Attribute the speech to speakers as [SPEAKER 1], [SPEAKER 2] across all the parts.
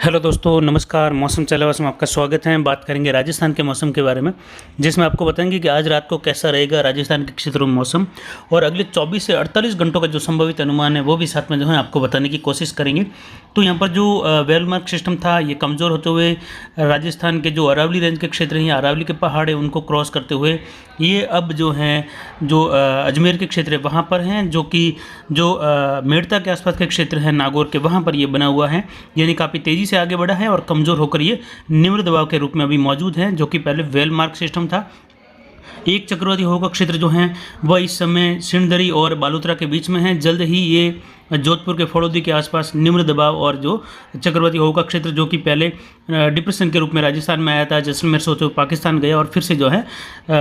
[SPEAKER 1] Hello दोस्तों, नमस्कार। मौसम चलावास में आपका स्वागत है। बात करेंगे राजस्थान के मौसम के बारे में, जिसमें आपको बताएंगे कि आज रात को कैसा रहेगा राजस्थान के क्षेत्रों में मौसम, और अगले 24 से 48 घंटों का जो संभावित अनुमान है वो भी साथ में जो है आपको बताने की कोशिश करेंगे। तो यहाँ पर जो वेलमार्क सिस्टम था ये कमज़ोर होते हुए राजस्थान के जो अरावली रेंज के क्षेत्र हैं, अरावली के पहाड़ है, उनको क्रॉस करते हुए ये अब जो हैं अजमेर के क्षेत्र है वहाँ पर हैं, जो कि मेड़ता के आसपास के क्षेत्र हैं नागौर के, वहाँ पर ये बना हुआ है। यानी काफ़ी तेज़ी से आगे बढ़ा है और कमज़ोर होकर ये निम्न दबाव के रूप में अभी मौजूद है, जो कि पहले वेलमार्क सिस्टम था। एक चक्रवाती हवा का क्षेत्र जो है वह इस समय सिणधरी और बालोतरा के बीच में है। जल्द ही ये जोधपुर के फड़ौदी के आसपास निम्न दबाव और जो चक्रवाती हवा का क्षेत्र, जो कि पहले डिप्रेशन के रूप में राजस्थान में आया था, जैसलमेर से होते हुए पाकिस्तान गया और फिर से जो है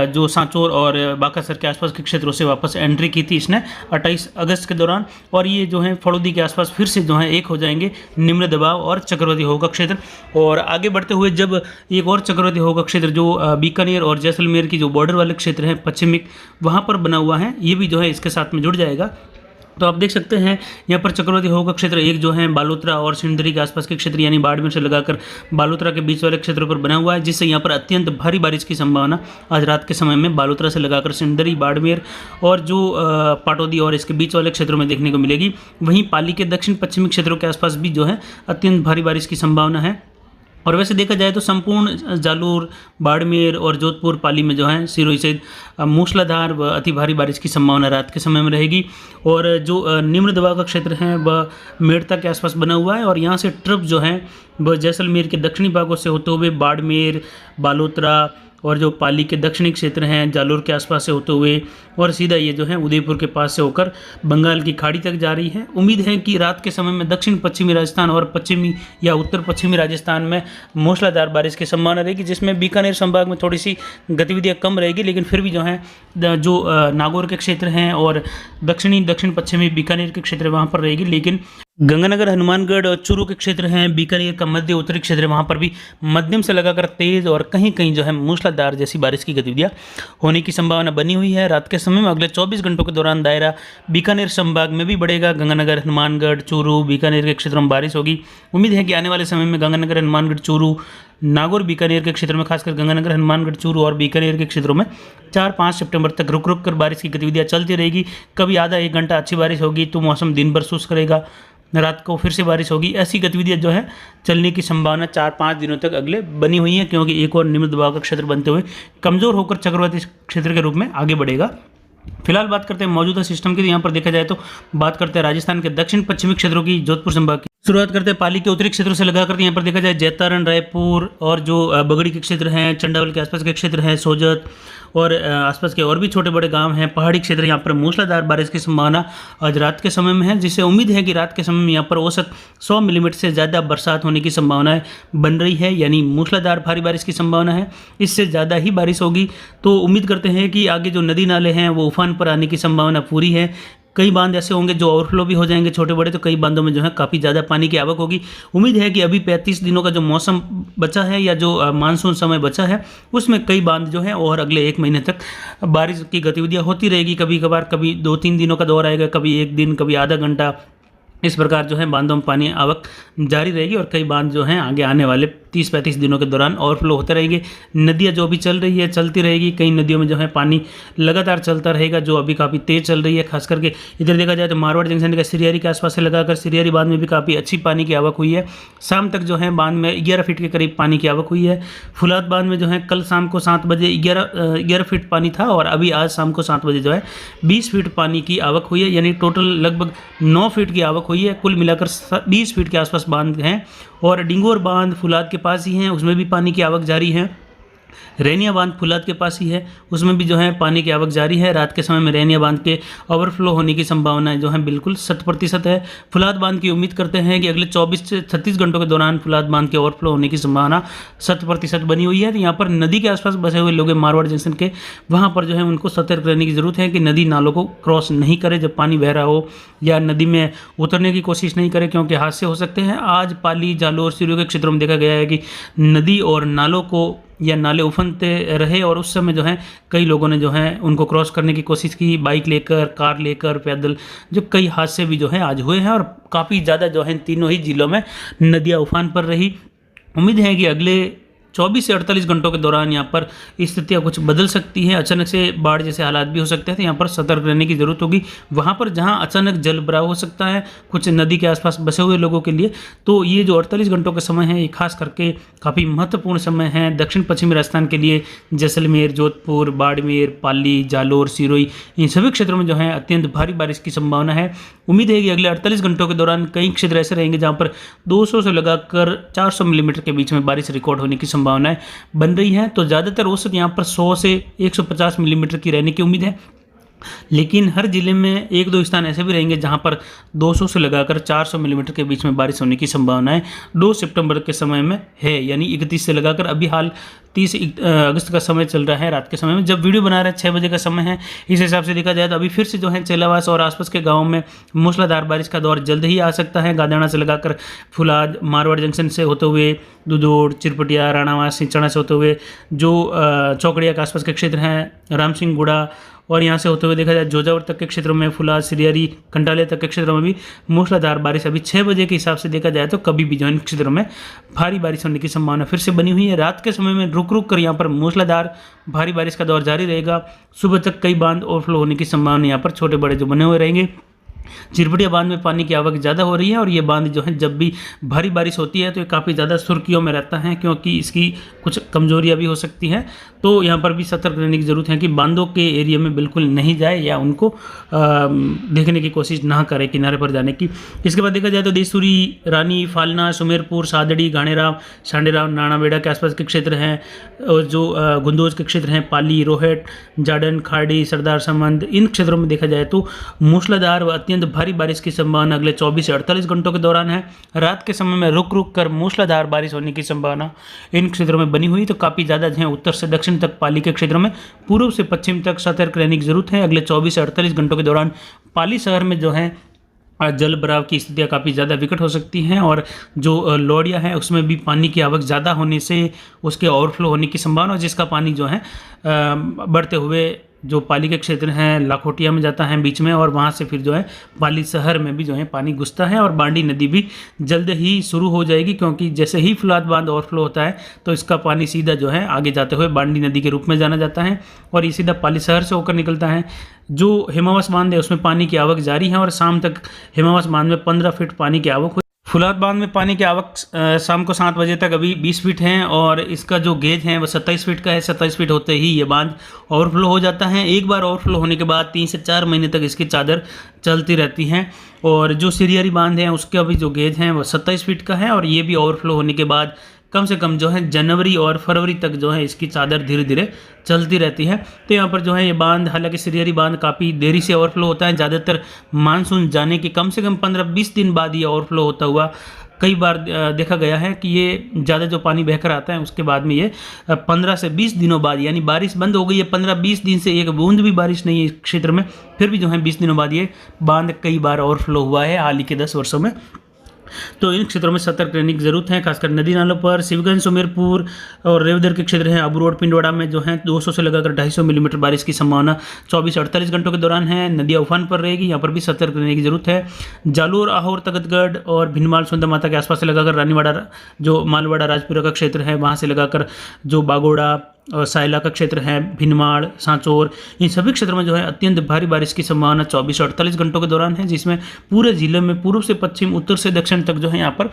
[SPEAKER 1] जो सांचौर और बाकासर के आसपास के क्षेत्रों से वापस एंट्री की थी इसने 28 अगस्त के दौरान। और ये जो है फड़ौदी के आसपास फिर से जो है एक हो जाएंगे निम्न दबाव और चक्रवाती हवा का क्षेत्र। और आगे बढ़ते हुए जब एक और चक्रवाती हवा का क्षेत्र जो बीकानेर और जैसलमेर की जो बॉर्डर वाले क्षेत्र हैं पश्चिमिक, वहाँ पर बना हुआ है, ये भी जो है इसके साथ में जुड़ जाएगा। तो आप देख सकते हैं यहाँ पर चक्रवाती हवा का क्षेत्र एक जो है बालोतरा और सिणधरी के आसपास के क्षेत्र यानी बाड़मेर से लगाकर बालोतरा के बीच वाले क्षेत्रों पर बना हुआ है, जिससे यहाँ पर अत्यंत भारी बारिश की संभावना आज रात के समय में बालोतरा से लगाकर सिणधरी, बाड़मेर और जो पाटौदी और इसके बीच वाले क्षेत्रों में देखने को मिलेगी। वहीं पाली के दक्षिण पश्चिमी क्षेत्रों के आसपास भी जो है अत्यंत भारी बारिश की संभावना है। और वैसे देखा जाए तो संपूर्ण जालोर, बाड़मेर और जोधपुर, पाली में जो है सिरोही सहित मूसलाधार व अति भारी बारिश की संभावना रात के समय में रहेगी। और जो निम्न दबाव का क्षेत्र है वह मेड़ता के आसपास बना हुआ है और यहाँ से ट्रफ जो है वह जैसलमेर के दक्षिणी भागों से होते हुए बाड़मेर, बालोतरा और जो पाली के दक्षिणी क्षेत्र हैं जालोर के आसपास से होते हुए और सीधा ये जो है उदयपुर के पास से होकर बंगाल की खाड़ी तक जा रही है। उम्मीद है कि रात के समय में दक्षिण पश्चिमी राजस्थान और पश्चिमी या उत्तर पश्चिमी राजस्थान में मूसलाधार बारिश की संभावना रहेगी, जिसमें बीकानेर संभाग में थोड़ी सी गतिविधियाँ कम रहेगी, लेकिन फिर भी जो है जो नागौर के क्षेत्र हैं और दक्षिण पश्चिमी बीकानेर के क्षेत्र वहाँ पर रहेगी। लेकिन गंगानगर, हनुमानगढ़ और चूरू के क्षेत्र हैं, बीकानेर का मध्य उत्तरी क्षेत्र, वहाँ पर भी मध्यम से लगाकर तेज़ और कहीं कहीं जो है मूसलाधार जैसी बारिश की गतिविधियाँ होने की संभावना बनी हुई है। रात के समय में अगले 24 घंटों के दौरान दायरा बीकानेर संभाग में भी बढ़ेगा। गंगानगर, हनुमानगढ़, चूरू, बीकानेर के क्षेत्रों में बारिश होगी। उम्मीद है कि आने वाले समय में गंगानगर, हनुमानगढ़, चूरू, नागौर, बीकानेर के क्षेत्र में, खासकर गंगानगर, हनुमानगढ़, चूरू और बीकानेर के क्षेत्रों में 4-5 सितंबर तक रुक रुक कर बारिश की गतिविधियाँ चलती रहेगी। कभी आधा एक घंटा अच्छी बारिश होगी तो मौसम दिन भर शुष्क रहेगा, रात को फिर से बारिश होगी। ऐसी गतिविधियाँ जो है चलने की संभावना 4-5 दिनों तक अगले बनी हुई है, क्योंकि एक और निम्न दबाव का क्षेत्र बनते हुए कमज़ोर होकर चक्रवाती क्षेत्र के रूप में आगे बढ़ेगा। फिलहाल बात करते हैं मौजूदा सिस्टम की। यहाँ पर देखा जाए तो बात करते हैं राजस्थान के दक्षिण पश्चिमी क्षेत्रों की, जोधपुर संभाग की। शुरुआत करते हैं पाली के उत्तरी क्षेत्रों से लगा करते यहाँ पर देखा जाए जैतारण, रायपुर और जो बगड़ी के क्षेत्र हैं, चंडावल के आसपास के क्षेत्र हैं, सोजत और आसपास के और भी छोटे बड़े गांव हैं, पहाड़ी क्षेत्र, यहाँ पर मूसलाधार बारिश की संभावना आज रात के समय में है, जिससे उम्मीद है कि रात के समय में यहाँ पर औसत 100 मिलीमीटर से ज़्यादा बरसात होने की संभावना बन रही है, यानी मूसलाधार भारी बारिश की संभावना है। इससे ज़्यादा ही बारिश होगी तो उम्मीद करते हैं कि आगे जो नदी नाले हैं वो उफान पर आने की संभावना पूरी है। कई बांध ऐसे होंगे जो ओवरफ्लो भी हो जाएंगे छोटे बड़े, तो कई बांधों में जो है काफ़ी ज़्यादा पानी की आवक होगी। उम्मीद है कि अभी 35 दिनों का जो मौसम बचा है या जो मानसून समय बचा है उसमें कई बांध जो है और अगले 1 महीने तक बारिश की गतिविधियाँ होती रहेगी। कभी कभार कभी 2-3 दिनों का दौर आएगा, कभी 1 दिन, कभी आधा घंटा, इस प्रकार जो है बांधों में पानी आवक जारी रहेगी और कई बांध जो हैं आगे आने वाले 30-35 दिनों के दौरान ओवरफ्लो होते रहेंगे। नदियाँ जो अभी चल रही है चलती रहेगी, कई नदियों में जो है पानी लगातार चलता रहेगा, जो अभी काफ़ी तेज़ चल रही है। खास करके इधर देखा जाए तो मारवाड़ जंक्शन का सिरियारी के आसपास से लगाकर सिरियारी बांध में भी काफ़ी अच्छी पानी की आवक हुई है। शाम तक जो है बांध में 11 फीट के करीब पानी की आवक हुई है। फुलाद बांध में जो है कल शाम को 7 बजे 11 फीट पानी था और अभी आज शाम को 7 बजे जो है 20 फीट पानी की आवक हुई है, यानी टोटल लगभग 9 फीट की आवक हुई है। कुल मिलाकर 20 फीट के आसपास बांध हैं। और डिंगोर बांध फुलाद के पास ही हैं, उसमें भी पानी की आवक जारी है। रैनिया बांध फुलाद के पास ही है, उसमें भी जो है पानी की आवक जारी है। रात के समय में रैनिया बांध के ओवरफ्लो होने की संभावना जो है बिल्कुल 100% है। फुलाद बांध की उम्मीद करते हैं कि अगले 24 से 36 घंटों के दौरान फुलाद बांध के ओवरफ्लो होने की संभावना 100% बनी हुई है। तो यहाँ पर नदी के आसपास बसे हुए लोग मारवाड़ जंक्शन के, वहाँ पर जो है उनको सतर्क रहने की ज़रूरत है कि नदी नालों को क्रॉस नहीं करें जब पानी बह रहा हो, या नदी में उतरने की कोशिश नहीं करें, क्योंकि हादसे हो सकते हैं। आज पाली, जालोर, सिरोही के क्षेत्रों में देखा गया है कि नदी और नालों को या नाले उफनते रहे और उस समय जो है कई लोगों ने जो है उनको क्रॉस करने की कोशिश की, बाइक लेकर, कार लेकर, पैदल, जो कई हादसे भी जो है आज हुए हैं और काफ़ी ज़्यादा जो है इन तीनों ही जिलों में नदियाँ उफान पर रही। उम्मीद है कि अगले 24 से 48 घंटों के दौरान यहाँ पर स्थितियाँ कुछ बदल सकती हैं, अचानक से बाढ़ जैसे हालात भी हो सकते हैं, तो यहाँ पर सतर्क रहने की ज़रूरत होगी। वहाँ पर जहाँ अचानक जल भराव हो सकता है कुछ नदी के आसपास बसे हुए लोगों के लिए, तो ये जो 48 घंटों का समय है ये खास करके काफ़ी महत्वपूर्ण समय है दक्षिण पश्चिमी राजस्थान के लिए। जैसलमेर, जोधपुर, बाड़मेर, पाली, जालोर, सिरोही, इन सभी क्षेत्रों में जो है अत्यंत भारी बारिश की संभावना है। उम्मीद है कि अगले 48 घंटों के दौरान कई क्षेत्र ऐसे रहेंगे जहाँ पर 200 से लगाकर 400 मिलीमीटर के बीच में बारिश रिकॉर्ड होने की संभावनाएं बन रही हैं। तो ज़्यादातर औसत यहाँ पर 100 से 150 मिलीमीटर की रहने की उम्मीद है, लेकिन हर जिले में एक दो स्थान ऐसे भी रहेंगे जहां पर 200 से लगाकर 400 मिलीमीटर के बीच में बारिश होने की संभावनाएं 2 सितंबर के समय में है, यानी 31 से लगाकर अभी हाल 30 अगस्त का समय चल रहा है। रात के समय में जब वीडियो बना रहे हैं 6 बजे का समय है, इस हिसाब से देखा जाए तो अभी फिर से जो है चेलावास और आसपास के गाँव में मूसलाधार बारिश का दौर जल्द ही आ सकता है। गादाना से लगाकर फुलाद, मारवाड़ जंक्शन से होते हुए दुदोड़, चिरपटिया, राणावास, सिंचना से होते हुए जो चौकड़िया के आसपास के क्षेत्र हैं, रामसिंहगुड़ा, और यहाँ से होते हुए देखा जाए जोजावर तक के क्षेत्रों में, फुलाद, सिरियारी, कंटालिया तक के क्षेत्रों में भी मूसलाधार बारिश अभी 6 बजे के हिसाब से देखा जाए तो कभी भी जो इन क्षेत्रों में भारी बारिश होने की संभावना फिर से बनी हुई है। रात के समय में रुक रुक कर यहाँ पर मूसलाधार भारी बारिश का दौर जारी रहेगा। सुबह तक कई बांध ओवरफ्लो होने की संभावना यहाँ पर छोटे बड़े जो बने हुए रहेंगे। चिरपटिया बांध में पानी की आवक ज़्यादा हो रही है और ये बांध जो है जब भी भारी बारिश होती है तो ये काफ़ी ज़्यादा सुर्खियों में रहता है, क्योंकि इसकी कुछ कमजोरियां भी हो सकती हैं। तो यहाँ पर भी सतर्क रहने की ज़रूरत है कि बांधों के एरिया में बिल्कुल नहीं जाए या उनको देखने की कोशिश ना करें किनारे पर जाने की। इसके बाद देखा जाए तो देसूरी, रानी, फालना, सुमेरपुर, सादड़ी, घाणेराव, सांडेराव, नाणाबेड़ा के आसपास के क्षेत्र हैं और जो गुंदोज के क्षेत्र हैं, पाली, रोहट, जाडन, खाड़ी, सरदार समंद, इन क्षेत्रों में देखा जाए तो मूसलाधार व अत्यंत भारी बारिश की संभावना अगले 24 से 48 घंटों के दौरान है। रात के समय में रुक रुक कर मूसलाधार बारिश होने की संभावना इन क्षेत्रों में बनी हुई, तो काफ़ी ज़्यादा जो है उत्तर से दक्षिण तक पाली के क्षेत्रों में, पूर्व से पश्चिम तक सतर्क रहने की जरूरत है। अगले 24 से 48 घंटों के दौरान पाली शहर में जो है जल भराव की स्थितियाँ काफ़ी ज़्यादा विकट हो सकती हैं और जो लोडिया है उसमें भी पानी की आवक ज़्यादा होने से उसके ओवरफ्लो होने की संभावना, जिसका पानी जो है बढ़ते हुए जो पाली के क्षेत्र हैं लाखोटिया में जाता है बीच में, और वहाँ से फिर जो है पाली शहर में भी जो है पानी घुसता है और बांडी नदी भी जल्द ही शुरू हो जाएगी, क्योंकि जैसे ही फुलाद बांध ओवरफ्लो होता है तो इसका पानी सीधा जो है आगे जाते हुए बांडी नदी के रूप में जाना जाता है और ये सीधा पाली शहर से होकर निकलता है। जो हिमावास बांध है उसमें पानी की आवक जारी है और शाम तक हिमावास बांध में 15 फीट पानी की आवक हुई। फुलाद बांध में पानी की आवक शाम को 7 बजे तक अभी 20 फीट है और इसका जो गेज है वो 27 फीट का है। 27 फीट होते ही ये बांध ओवरफ्लो हो जाता है। एक बार ओवरफ्लो होने के बाद 3 से 4 महीने तक इसकी चादर चलती रहती है। और जो सिरियारी बांध है उसका भी जो गेज है वो 27 फीट का है और ये भी ओवरफ्लो होने के बाद कम से कम जो है जनवरी और फरवरी तक जो है इसकी चादर धीरे धीरे चलती रहती है। तो यहाँ पर जो है ये बांध, हालांकि सिरियारी बांध काफ़ी देरी से ओवरफ्लो होता है, ज़्यादातर मानसून जाने के कम से कम 15-20 दिन बाद ये ओवरफ्लो होता हुआ कई बार देखा गया है कि ये ज़्यादा जो पानी बहकर आता है उसके बाद में ये 15 से 20 दिनों बाद, यानी बारिश बंद हो गई है 15-20 दिन से एक बूंद भी बारिश नहीं है इस क्षेत्र में, फिर भी जो है 20 दिनों बाद ये बांध कई बार ओवरफ्लो हुआ है हाल ही के 10 वर्षों में। तो इन क्षेत्रों में सतर्क रहने की जरूरत है, खासकर नदी नालों पर। शिवगंज, सुमेरपुर और रेवदर के क्षेत्र हैं, अबू रोड, पिंडवाड़ा में जो है 200 से लगाकर 250 मिलीमीटर बारिश की संभावना 24-48 घंटों के दौरान है। नदियाँ उफान पर रहेगी, यहाँ पर भी सतर्क रहने की जरूरत है। जालोर, आहोर, तगतगढ़ और भिनमाल, सुंदर माता के आसपास से लगाकर रानीवाड़ा, जो मालवाड़ा, राजपुरा का क्षेत्र है वहाँ से लगाकर जो बागोड़ा और सायला का क्षेत्र है, भिनमाड़, सांचौर, इन सभी क्षेत्रों में जो है अत्यंत भारी बारिश की संभावना 24 से 48 घंटों के दौरान है, जिसमें पूरे जिले में पूर्व से पश्चिम, उत्तर से दक्षिण तक जो है यहाँ पर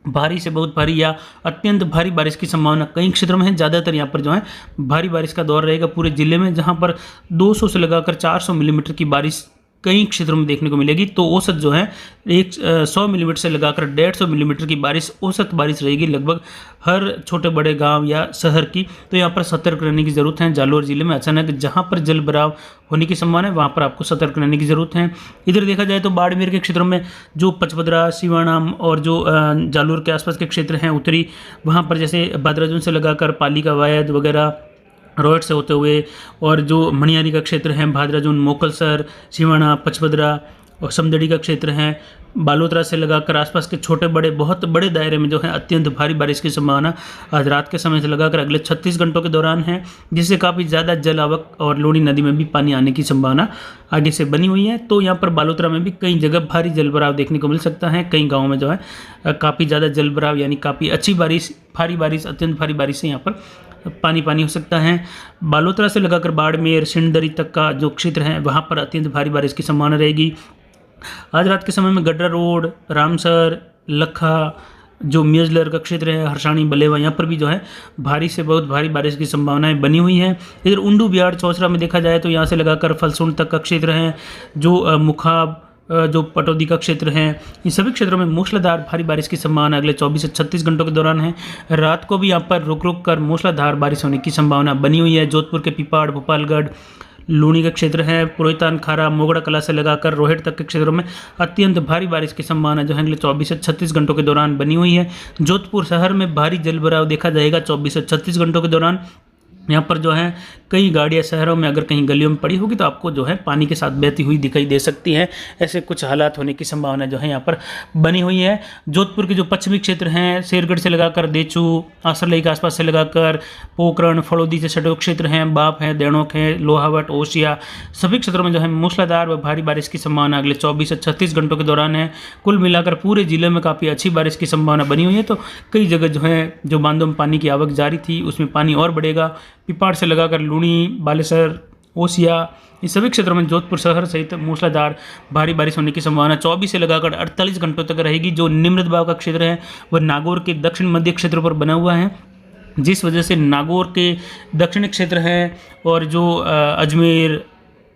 [SPEAKER 1] भारी से बहुत भारी या अत्यंत भारी बारिश की संभावना कई क्षेत्रों में है। ज़्यादातर यहाँ पर जो है भारी बारिश का दौर रहेगा पूरे जिले में, जहाँ पर 200 से लगाकर 400 मिलीमीटर की बारिश कई क्षेत्रों में देखने को मिलेगी। तो औसत जो है 100 मिलीमीटर से लगाकर 150 मिलीमीटर की बारिश, औसत बारिश रहेगी लगभग हर छोटे बड़े गांव या शहर की। तो यहाँ पर सतर्क रहने की ज़रूरत है। जालोर जिले में अचानक जहाँ पर जल भराव होने की संभावना है वहाँ पर आपको सतर्क रहने की ज़रूरत है। इधर देखा जाए तो बाड़मेर के क्षेत्रों में जो पचपदरा, सिवाना और जो जालोर के आसपास के क्षेत्र हैं उत्तरी, वहाँ पर जैसे बादराजून से लगाकर पाली का वायद वगैरह, रोहट से होते हुए, और जो मणियारी का क्षेत्र है, भादराजून, मोकलसर, सिवाना, पचपदरा और समदड़ी का क्षेत्र है, बालोतरा से लगाकर आसपास के छोटे बड़े बहुत बड़े दायरे में जो है अत्यंत भारी बारिश की संभावना आज रात के समय से लगाकर अगले 36 घंटों के दौरान है, जिससे काफ़ी ज़्यादा जल आवक और लूणी नदी में भी पानी आने की संभावना आगे से बनी हुई है। तो यहाँ पर बालोतरा में भी कई जगह भारी जलभराव देखने को मिल सकता है। कई गाँव में जो है काफ़ी ज़्यादा जलभराव यानी काफ़ी अच्छी बारिश, भारी बारिश, अत्यंत भारी बारिश से यहाँ पर पानी पानी हो सकता है। बालोतरा से लगाकर बाड़मेर सिंधदरी तक का जो क्षेत्र है वहाँ पर अत्यंत भारी बारिश की संभावना रहेगी। आज रात के समय में गड्रा रोड, रामसर, लखा, जो म्यूजलर का क्षेत्र है, हरसाणी, बलेवा, यहाँ पर भी जो है भारी से बहुत भारी बारिश की संभावनाएं बनी हुई हैं। इधर उंडू, बिहार, चौसरा में देखा जाए तो यहाँ से लगाकर फलसूंड तक का क्षेत्र है, जो मुखाब, जो पटौदी का क्षेत्र है, इन सभी क्षेत्रों में मूसलाधार भारी बारिश की संभावना अगले 24 से 36 घंटों के दौरान है। रात को भी यहाँ पर रुक रुक कर मूसलाधार बारिश होने की संभावना बनी हुई है। जोधपुर के पिपाड़, भोपालगढ़, लूणी का क्षेत्र है, पुरोहितान, खारा, मोगड़ा कला से लगाकर रोहिट तक के क्षेत्रों में अत्यंत भारी बारिश की संभावना जो है अगले 24 से 36 घंटों के दौरान बनी हुई है। जोधपुर शहर में भारी जलभराव देखा जाएगा 24 से 36 घंटों के दौरान। यहाँ पर जो है कई गाड़ियाँ शहरों में अगर कहीं गलियों में पड़ी होगी तो आपको जो है पानी के साथ बहती हुई दिखाई दे सकती हैं। ऐसे कुछ हालात होने की संभावना जो है यहाँ पर बनी हुई है। जोधपुर के जो पश्चिमी क्षेत्र हैं, शेरगढ़ से लगाकर देचू, आसरलई के आसपास से लगाकर पोखरण, फड़ौदी से सटे क्षेत्र हैं, बाप है, देणोक है, लोहावट, ओसिया, सभी क्षेत्रों में जो है मूसलाधार व भारी बारिश की संभावना अगले 24 से 36 घंटों के दौरान है। कुल मिलाकर पूरे जिले में काफ़ी अच्छी बारिश की संभावना बनी हुई है। तो कई जगह जो है जो बांधों में पानी की आवक जारी थी उसमें पानी और बढ़ेगा। पिपाड़ से लगाकर लूणी, बालेसर, ओसिया, इन सभी क्षेत्रों में जोधपुर शहर सहित मूसलाधार भारी बारिश होने की संभावना 24 से लगाकर 48 घंटों तक रहेगी। जो निम्न दबाव का क्षेत्र है वह नागौर के दक्षिण मध्य क्षेत्र पर बना हुआ है, जिस वजह से नागौर के दक्षिणी क्षेत्र हैं और जो अजमेर,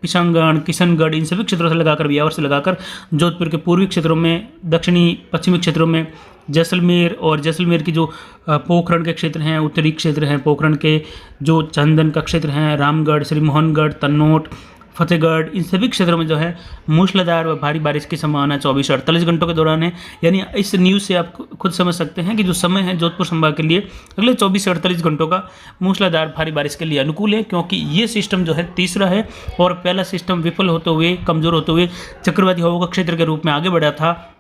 [SPEAKER 1] किशनगढ़, किशनगढ़, इन सभी क्षेत्रों से लगाकर ब्यावर से लगाकर जोधपुर के पूर्वी क्षेत्रों में, दक्षिणी पश्चिमी क्षेत्रों में, जैसलमेर और जैसलमेर की जो पोखरण के क्षेत्र हैं, उत्तरी क्षेत्र हैं, पोखरण के जो चंदन का क्षेत्र हैं, रामगढ़, श्री मोहनगढ़, तन्नोट, फतेहगढ़, इन सभी क्षेत्रों में जो है मूसलाधार व भारी बारिश की संभावना 24 से 48 घंटों के दौरान है। यानी इस न्यूज़ से आप खुद समझ सकते हैं कि जो समय है जोधपुर संभाग के लिए अगले 24 से 48 घंटों का मूसलाधार भारी बारिश के लिए अनुकूल है, क्योंकि ये सिस्टम जो है तीसरा है और पहला सिस्टम विफल होते हुए, कमज़ोर होते हुए चक्रवाती हवा का क्षेत्र के रूप में आगे बढ़ा था।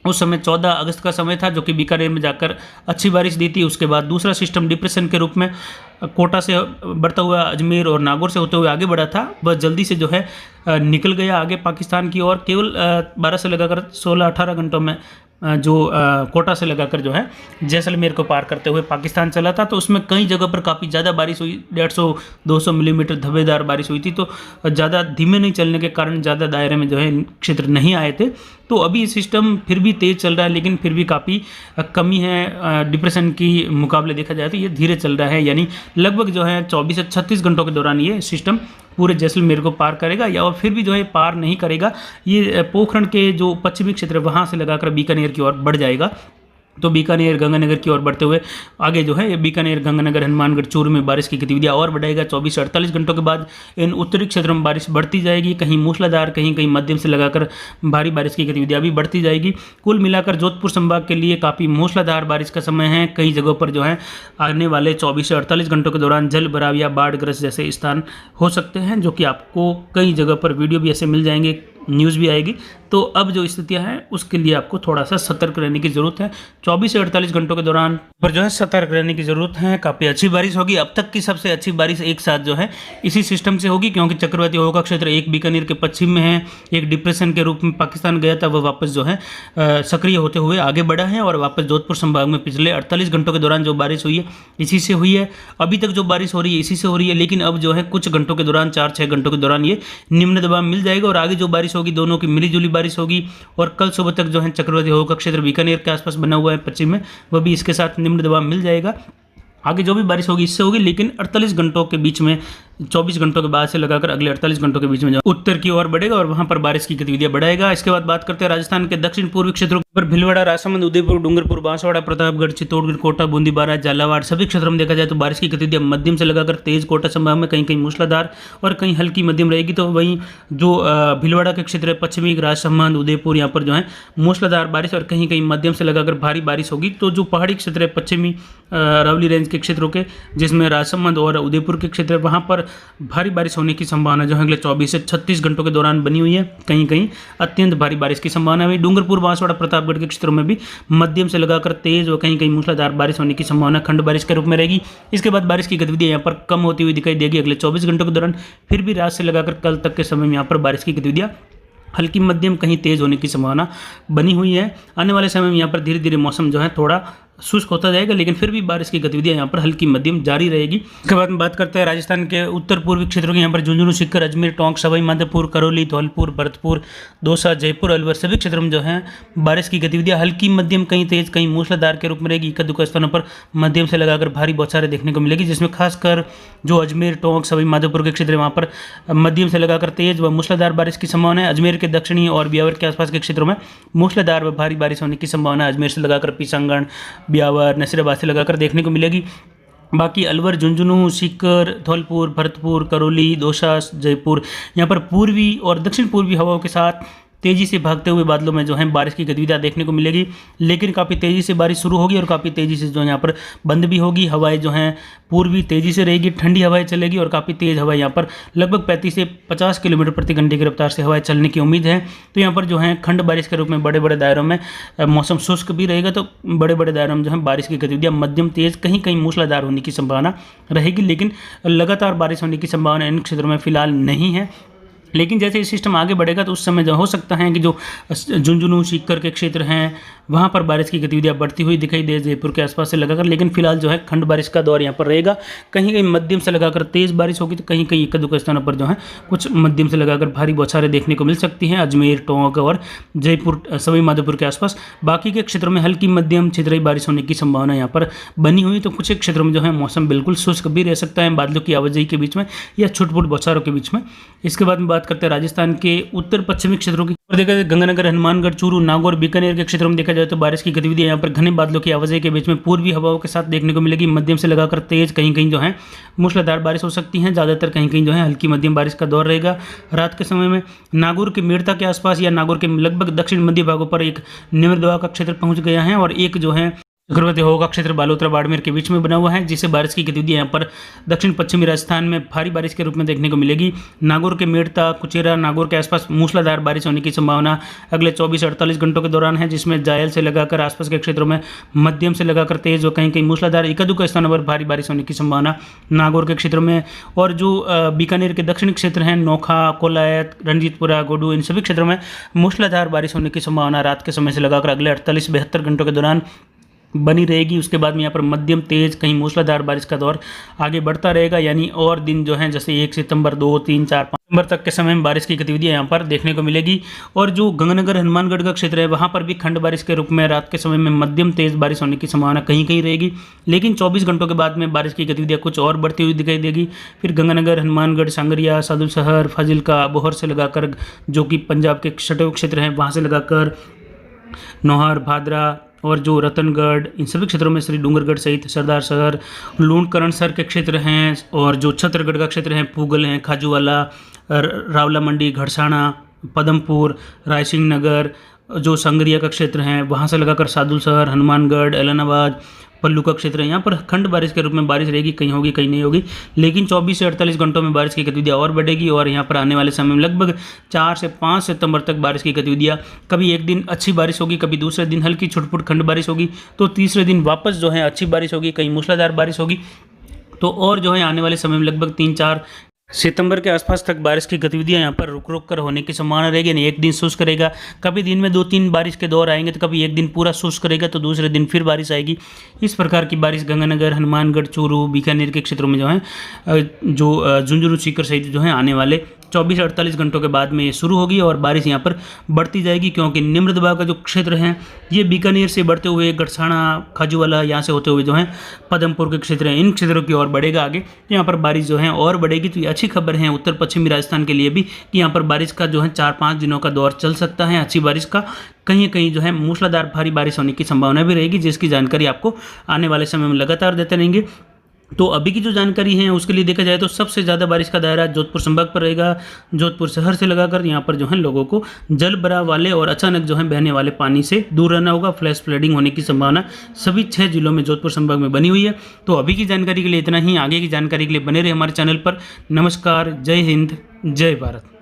[SPEAKER 1] उस समय 14 अगस्त का समय था जो कि बीकानेर में जाकर अच्छी बारिश दी थी। उसके बाद दूसरा सिस्टम डिप्रेशन के रूप में कोटा से बढ़ता हुआ अजमेर और नागौर से होते हुए आगे बढ़ा था, वह जल्दी से जो है निकल गया आगे पाकिस्तान की ओर। केवल 12 से लगाकर 16-18 घंटों में जो कोटा से लगाकर जो है जैसलमेर को पार करते हुए पाकिस्तान चला था। तो उसमें कई जगह पर काफ़ी ज़्यादा बारिश हुई, 150-200 मिलीमीटर धब्बेदार बारिश हुई थी। तो ज़्यादा धीमे नहीं चलने के कारण ज़्यादा दायरे में जो है क्षेत्र नहीं आए थे। तो अभी सिस्टम फिर भी तेज़ चल रहा है, लेकिन फिर भी काफ़ी कमी है डिप्रेशन की मुकाबले देखा जाए तो ये धीरे चल रहा है। यानी लगभग जो है 24 से 36 घंटों के दौरान ये सिस्टम पूरे जैसलमेर को पार करेगा, या और फिर भी जो है पार नहीं करेगा। ये पोखरण के जो पश्चिमी क्षेत्र है वहाँ से लगाकर बीकानेर की ओर बढ़ जाएगा। तो बीकानेर, गंगानगर की ओर बढ़ते हुए आगे जो है ये बीकानेर, गंगानगर, हनुमानगढ़, चूरू में बारिश की गतिविधियाँ और बढ़ाएगा। 24 से 48 घंटों के बाद इन उत्तरी क्षेत्रों में बारिश बढ़ती जाएगी, कहीं मूसलाधार, कहीं कहीं मध्यम से लगाकर भारी बारिश की गतिविधियाँ भी बढ़ती जाएगी। कुल मिलाकर जोधपुर संभाग के लिए काफ़ी मूसलाधार बारिश का समय है। कई जगहों पर जो है आने वाले 24 से 48 घंटों के दौरान जल भराव या बाढ़ग्रस्त जैसे स्थान हो सकते हैं, जो कि आपको कई जगह पर वीडियो भी ऐसे मिल जाएंगे, न्यूज़ भी आएगी। तो अब जो स्थितियां हैं उसके लिए आपको थोड़ा सा सतर्क रहने की ज़रूरत है। 24 से 48 घंटों के दौरान पर जो है सतर्क रहने की ज़रूरत है। काफ़ी अच्छी बारिश होगी, अब तक की सबसे अच्छी बारिश एक साथ जो है इसी सिस्टम से होगी, क्योंकि चक्रवाती हवा का क्षेत्र एक बीकानेर के पश्चिम में है, एक डिप्रेशन के रूप में पाकिस्तान गया था, वह वापस जो है सक्रिय होते हुए आगे बढ़ा है और वापस जोधपुर संभाग में पिछले 48 घंटों के दौरान जो बारिश हुई है इसी से हुई है। अभी तक जो बारिश हो रही है इसी से हो रही है, लेकिन अब जो है कुछ घंटों के दौरान 4-6 घंटों के दौरान ये निम्न दबाव मिल जाएगा और आगे जो बारिश होगी दोनों की मिलीजुली बारिश होगी। और कल सुबह तक जो है चक्रवाती हवा का क्षेत्र बीकानेर के आसपास बना हुआ है पश्चिम में, वह भी इसके साथ निम्न दबाव मिल जाएगा। आगे जो भी बारिश होगी इससे होगी, लेकिन 48 घंटों के बीच में, 24 घंटों के बाद से लगाकर अगले 48 घंटों के बीच में जो उत्तर की ओर बढ़ेगा और वहां पर बारिश की गतिविधियां बढ़ाएगा। इसके बाद बात करते हैं राजस्थान के दक्षिण पूर्वी क्षेत्रों पर। भीलवाड़ा, राजसमंद, उदयपुर, डूंगरपुर, बांसवाड़ा, प्रतापगढ़, चित्तौड़गढ़, कोटा, बूंदी, बारां, झालावाड़, सभी क्षेत्रों में देखा जाए तो बारिश की गतिविधियां मध्यम से लगाकर तेज। कोटा संभाग में कहीं कहीं मूसलाधार और कहीं हल्की मध्यम रहेगी। तो वहीं जो भीलवाड़ा के क्षेत्र है पश्चिमी राजसमंद, उदयपुर, यहाँ पर जो है मूसलाधार बारिश और कहीं कहीं मध्यम से लगाकर भारी बारिश होगी। तो जो पहाड़ी क्षेत्र है पश्चिमी अरावली रेंज के क्षेत्रों के, जिसमें राजसमंद और उदयपुर के क्षेत्र है, वहाँ पर भारी बारिश होने की संभावना जो है अगले 24 से 36 घंटों के दौरान बनी हुई है। कहीं कहीं अत्यंत भारी बारिश की संभावना है। डूंगरपुर, बांसवाड़ा, प्रतापगढ़ के क्षेत्रों में भी मध्यम से लगाकर तेज व कहीं कहीं मूसलाधार बारिश होने की संभावना खंड बारिश के रूप में रहेगी। इसके बाद बारिश की गतिविधि यहाँ पर कम होती हुई दिखाई देगी अगले 24 घंटों के दौरान। फिर भी रात से लगाकर कल तक के समय में यहाँ पर बारिश की गतिविधियाँ हल्की मध्यम कहीं तेज होने की संभावना बनी हुई है। आने वाले समय में यहाँ पर धीरे धीरे मौसम जो है थोड़ा शुष्क होता जाएगा, लेकिन फिर भी बारिश की गतिविधियां यहाँ पर हल्की मध्यम जारी रहेगी। इसके बाद में बात करते हैं राजस्थान के उत्तर पूर्वी क्षेत्रों की। यहाँ पर झुंझुनू, सीकर, अजमेर, टोंक, सवाई माधोपुर, करौली, धौलपुर, भरतपुर, दौसा, जयपुर, अलवर सभी क्षेत्रों में जो है बारिश की गतिविधियां हल्की मध्यम कहीं तेज कहीं मूसलाधार के रूप में रहेगी। इक्का स्थानों पर मध्यम से लगाकर भारी बौछारें देखने को मिलेगी, जिसमें खासकर जो अजमेर, टोंक, सवाई माधोपुर के क्षेत्र है वहाँ पर मध्यम से लगाकर तेज व मूसलाधार बारिश की संभावना है। अजमेर के दक्षिणी और ब्यावर के आसपास के क्षेत्रों में मूसलाधार व भारी बारिश होने की संभावना है। अजमेर से लगाकर पीसांगढ़, ब्यावर, नसीराबाद से लगाकर देखने को मिलेगी। बाकी अलवर, झुंझुनू, सीकर, धौलपुर, भरतपुर, करौली, दौसा, जयपुर यहाँ पर पूर्वी और दक्षिण पूर्वी हवाओं के साथ तेज़ी से भागते हुए बादलों में जो है बारिश की गतिविधियाँ देखने को मिलेगी, लेकिन काफ़ी तेज़ी से बारिश शुरू होगी और काफ़ी तेज़ी से जो है यहाँ पर बंद भी होगी। हवाएं जो हैं पूर्वी तेज़ी से रहेगी, ठंडी हवाएं चलेगी और काफ़ी तेज़ हवाएं यहाँ पर लगभग 35 से 50 किलोमीटर प्रति घंटे की रफ्तार से हवाएं चलने की उम्मीद है। तो यहाँ पर जो है खंड बारिश के रूप में बड़े बड़े दायरों में मौसम शुष्क भी रहेगा, तो बड़े बड़े दायरों में जो है बारिश की गतिविधियाँ मध्यम तेज़ कहीं कहीं मूसलाधार होने की संभावना रहेगी, लेकिन लगातार बारिश होने की संभावना इन क्षेत्रों में फिलहाल नहीं है। लेकिन जैसे ये सिस्टम आगे बढ़ेगा तो उस समय जो हो सकता है कि जो झुंझुनू, सीकर के क्षेत्र हैं वहाँ पर बारिश की गतिविधियाँ बढ़ती हुई दिखाई दे, जयपुर के आसपास से लगाकर। लेकिन फिलहाल जो है खंड बारिश का दौर यहाँ पर रहेगा। कहीं कहीं मध्यम से लगाकर तेज़ बारिश होगी, तो कहीं कहीं एक दो स्थानों पर जो है कुछ मध्यम से लगाकर भारी बौछारें देखने को मिल सकती हैं अजमेर, टोंक और जयपुर, सवाई माधोपुर के आसपास। बाकी के क्षेत्रों में हल्की मध्यम छितराई बारिश होने की संभावना यहाँ पर बनी हुई। तो कुछ एक क्षेत्रों में जो है मौसम बिल्कुल शुष्क भी रह सकता है बादलों की आवाजाही के बीच में या छुटपुट बौछारों के बीच में। इसके बाद में बात करते हैं राजस्थान के उत्तर पश्चिमी क्षेत्रों की। देखा जाए गंगानगर, हनुमानगढ़, चूरू, नागौर, बीकानेर के क्षेत्रों में देखा जाए तो बारिश की गतिविधि यहाँ पर घने बादलों की आवाजाही के बीच में पूर्वी हवाओं के साथ देखने को मिलेगी। मध्यम से लगाकर तेज कहीं कहीं जो है मूसलाधार बारिश हो सकती है। ज़्यादातर कहीं कहीं जो है हल्की मध्यम बारिश का दौर रहेगा। रात के समय में नागौर के मेड़ता के आसपास या नागौर के लगभग दक्षिण मध्य भागों पर एक निम्न दबाव का क्षेत्र पहुंच गया है और एक जो है चक्रवाती हवा का क्षेत्र बालोतरा, बाड़मेर के बीच में बना हुआ है, जिससे बारिश की गतिविधि यहाँ पर दक्षिण पश्चिमी राजस्थान में भारी बारिश के रूप में देखने को मिलेगी। नागौर के मेड़ता, कुचेरा, नागौर के आसपास मूसलाधार बारिश होने की संभावना अगले 24 से 48 घंटों के दौरान है, जिसमें जायल से लगाकर आसपास के क्षेत्रों में मध्यम से लगाकर तेज और कहीं कहीं मूसलाधार एकाधिक स्थानों पर भारी बारिश होने की संभावना नागौर के क्षेत्रों में। और जो बीकानेर के दक्षिणी क्षेत्र हैं, नोखा, कोलायत, रंजीतपुरा, गोडू, इन सभी क्षेत्रों में मूसलाधार बारिश होने की संभावना रात के समय से लगाकर अगले 48-72 घंटों के दौरान बनी रहेगी। उसके बाद में यहाँ पर मध्यम तेज कहीं मूसलाधार बारिश का दौर आगे बढ़ता रहेगा, यानी और दिन जो हैं जैसे 1 सितंबर, 2, 3, 4, 5 सितंबर तक के समय में बारिश की गतिविधियाँ यहाँ पर देखने को मिलेगी। और जो गंगानगर, हनुमानगढ़ का क्षेत्र है वहाँ पर भी खंड बारिश के रूप में रात के समय में मध्यम तेज बारिश होने की संभावना कहीं कहीं रहेगी, लेकिन 24 घंटों के बाद में बारिश की गतिविधियाँ कुछ और बढ़ती हुई दिखाई देगी। फिर गंगानगर, हनुमानगढ़, सांगरिया, सादुलशहर, फाजिलका, बोहर से लगाकर जो कि पंजाब के सटे क्षेत्र हैं वहाँ से लगाकर नौहर, भादरा और जो रतनगढ़, इन सभी क्षेत्रों में श्री डूंगरगढ़ सहित सरदार शहर, लूणकरणसर के क्षेत्र हैं और जो छत्तरगढ़ का क्षेत्र है, पूगल हैं, खाजूवाला, रावला मंडी, घड़साना, पदमपुर, रायसिंह नगर, जो संगरिया का क्षेत्र है वहाँ से लगाकर सादुलशहर, हनुमानगढ़, एलनाबाद, पल्लू का क्षेत्र है। यहाँ पर खंड बारिश के रूप में बारिश रहेगी, कहीं होगी कहीं नहीं होगी, लेकिन 24 से 48 घंटों में बारिश की गतिविधियाँ और बढ़ेगी। और यहाँ पर आने वाले समय में लगभग 4 से 5 सितंबर तक बारिश की गतिविधियाँ, कभी एक दिन अच्छी बारिश होगी, कभी दूसरे दिन हल्की छुटपुट खंड बारिश होगी, तो तीसरे दिन वापस जो है अच्छी बारिश होगी, कहीं मूसलाधार बारिश होगी। तो और जो है आने वाले समय में लगभग 3-4 सितंबर के आसपास तक बारिश की गतिविधियां यहाँ पर रुक रुक कर होने की संभावना रहेगी। यानी एक दिन शुष्क रहेगा, कभी दिन में 2-3 बारिश के दौर आएंगे, तो कभी एक दिन पूरा शुष्क रहेगा तो दूसरे दिन फिर बारिश आएगी। इस प्रकार की बारिश गंगानगर, हनुमानगढ़, चूरू, बीकानेर के क्षेत्रों में जो है जो झुंझुनू, सीकर सहित जो है आने वाले 24-48 घंटों के बाद में ये शुरू होगी और बारिश यहाँ पर बढ़ती जाएगी, क्योंकि निम्न दबाव का जो क्षेत्र है ये बीकानेर से बढ़ते हुए गड़साना, खाजूवाला, यहाँ से होते हुए जो है पदमपुर के क्षेत्र हैं, इन क्षेत्रों की ओर बढ़ेगा आगे, तो यहाँ पर बारिश जो है और बढ़ेगी। तो ये अच्छी खबर है उत्तर पश्चिमी राजस्थान के लिए भी कि यहाँ पर बारिश का जो है 4-5 दिनों का दौर चल सकता है अच्छी बारिश का। कहीं कहीं जो है मूसलाधार भारी बारिश होने की संभावना भी रहेगी, जिसकी जानकारी आपको आने वाले समय में लगातार देते रहेंगे। तो अभी की जो जानकारी है उसके लिए देखा जाए तो सबसे ज़्यादा बारिश का दायरा जोधपुर संभाग पर रहेगा। जोधपुर शहर से लगाकर यहाँ पर जो है लोगों को जल भराव वाले और अचानक जो है बहने वाले पानी से दूर रहना होगा। फ्लैश फ्लडिंग होने की संभावना सभी 6 जिलों में जोधपुर संभाग में बनी हुई है। तो अभी की जानकारी के लिए इतना ही। आगे की जानकारी के लिए बने रहे हमारे चैनल पर। नमस्कार, जय हिंद, जय भारत।